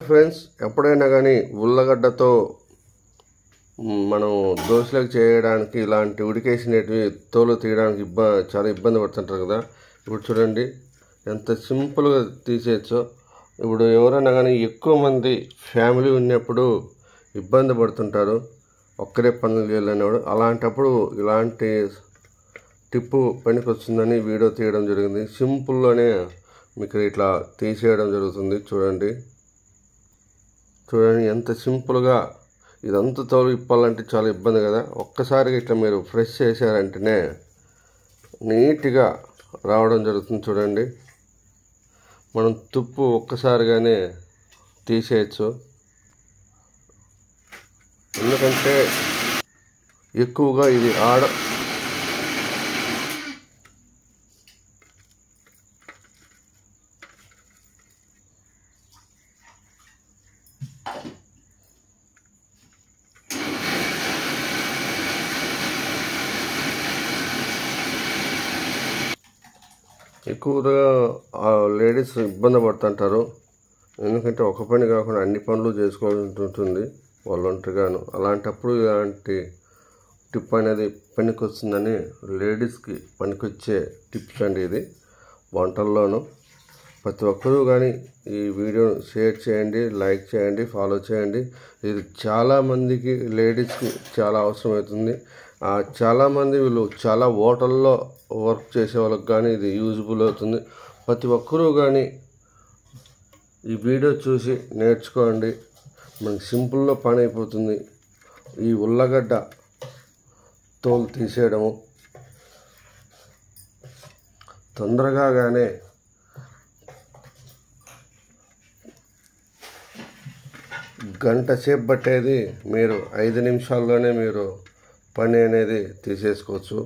Friends, ఎప్పుడైనా కానీ ఉల్లగడ్డతో మనం దోశలకు చేయడానికి ఇలాంటి ఉడికేసినవి తోలు తీయడానికి చాలా ఇబ్బంది పడుతుంటారు కదా. ఇప్పుడు చూడండి ఎంత సింపుల్గా తీసేయచ్చో. ఇప్పుడు ఎవరైనా కానీ ఎక్కువ మంది ఫ్యామిలీ ఉన్నప్పుడు ఇబ్బంది పడుతుంటారు, ఒక్కరే పనులు చేయాలనేవాడు. అలాంటప్పుడు ఇలాంటి టిప్పు పనికి వస్తుందని వీడియో తీయడం జరిగింది. సింపుల్లోనే మీకు ఇట్లా తీసేయడం జరుగుతుంది. చూడండి ఎంత సింపుల్గా. ఇదంతా తోలు ఇప్పాలంటే చాలా ఇబ్బంది కదా. ఒక్కసారిగా ఇట్లా మీరు ఫ్రెష్ చేశారంటేనే నీట్గా రావడం జరుగుతుంది. చూడండి, మనం తుప్పు ఒక్కసారిగానే తీసేయచ్చు. ఎందుకంటే ఎక్కువగా ఇది ఎక్కువగా లేడీస్ ఇబ్బంది పడుతుంటారు. ఎందుకంటే ఒక పని కాకుండా అన్ని పనులు చేసుకోవాల్సి ఉంటుంది వాళ్ళు ఒంటరిగాను. అలాంటప్పుడు ఇలాంటి టిప్ అనేది పనికి వస్తుందని లేడీస్కి పనికొచ్చే టిప్స్ అండి ఇది. వంటల్లోనూ ప్రతి ఒక్కరూ కానీ ఈ వీడియోను షేర్ చేయండి, లైక్ చేయండి, ఫాలో చేయండి. ఇది చాలామందికి లేడీస్కి చాలా అవసరమవుతుంది. చాలామంది వీళ్ళు చాలా హోటల్లో వర్క్ చేసే వాళ్ళకి కానీ ఇది యూజ్ఫుల్ అవుతుంది. ప్రతి ఒక్కరూ కానీ ఈ వీడియో చూసి నేర్చుకోండి. మనకి సింపుల్లో పని అయిపోతుంది. ఈ ఉల్లగడ్డ తోలు తీసేయడము తొందరగా కానీ గంట సేపు పట్టేది మీరు 5 నిమిషాల్లోనే మీరు పని అనేది తీసేసుకోవచ్చు.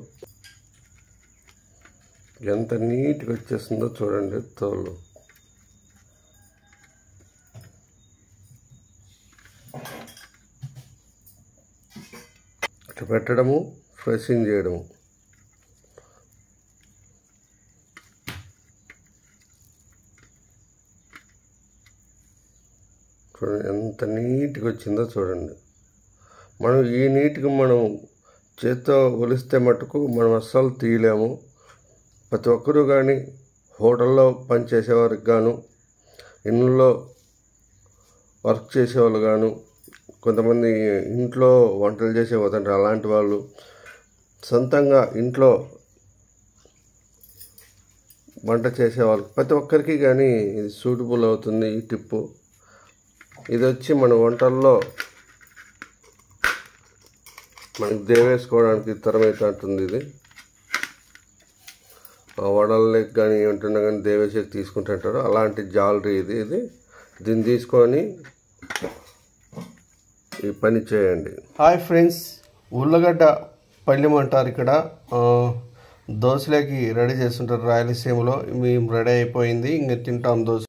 ఎంత నీట్గా వచ్చేస్తుందో చూడండి తోలు. ఇట్లా పెట్టడము, ఫ్రెషింగ్ చేయడము. చూడండి ఎంత నీట్గా వచ్చిందో చూడండి. మనం ఈ నీట్గా మనం చేత్తో ఒలిస్తే మటుకు మనం అస్సలు తీయలేము. ప్రతి ఒక్కరూ కానీ హోటల్లో పనిచేసేవారికి గాను, ఇంట్లో వర్క్ చేసేవాళ్ళు గాను, కొంతమంది ఇంట్లో వంటలు చేసేవాళ్ళు, అలాంటి వాళ్ళు సొంతంగా ఇంట్లో వంట చేసేవాళ్ళు ప్రతి ఒక్కరికి కానీ ఇది సూటబుల్ అవుతుంది ఈ టిప్పు. ఇది వచ్చి మన వంటల్లో మనకి దేవేసుకోవడానికి తరమైతే ఉంటుంది. ఇది వడల్లోకి కానీ ఏమంటున్నా కానీ దేవేసేకి తీసుకుంటుంటారు. అలాంటి జాలరీ ఇది. దీన్ని తీసుకొని ఈ పని చేయండి. హాయ్ ఫ్రెండ్స్, ఉల్లగడ్డ పళ్ళెం అంటారు ఇక్కడ. దోశలోకి రెడీ చేస్తుంటారు రాయలసీమలో. మేము రెడీ అయిపోయింది, ఇంకా తింటాం దోశ.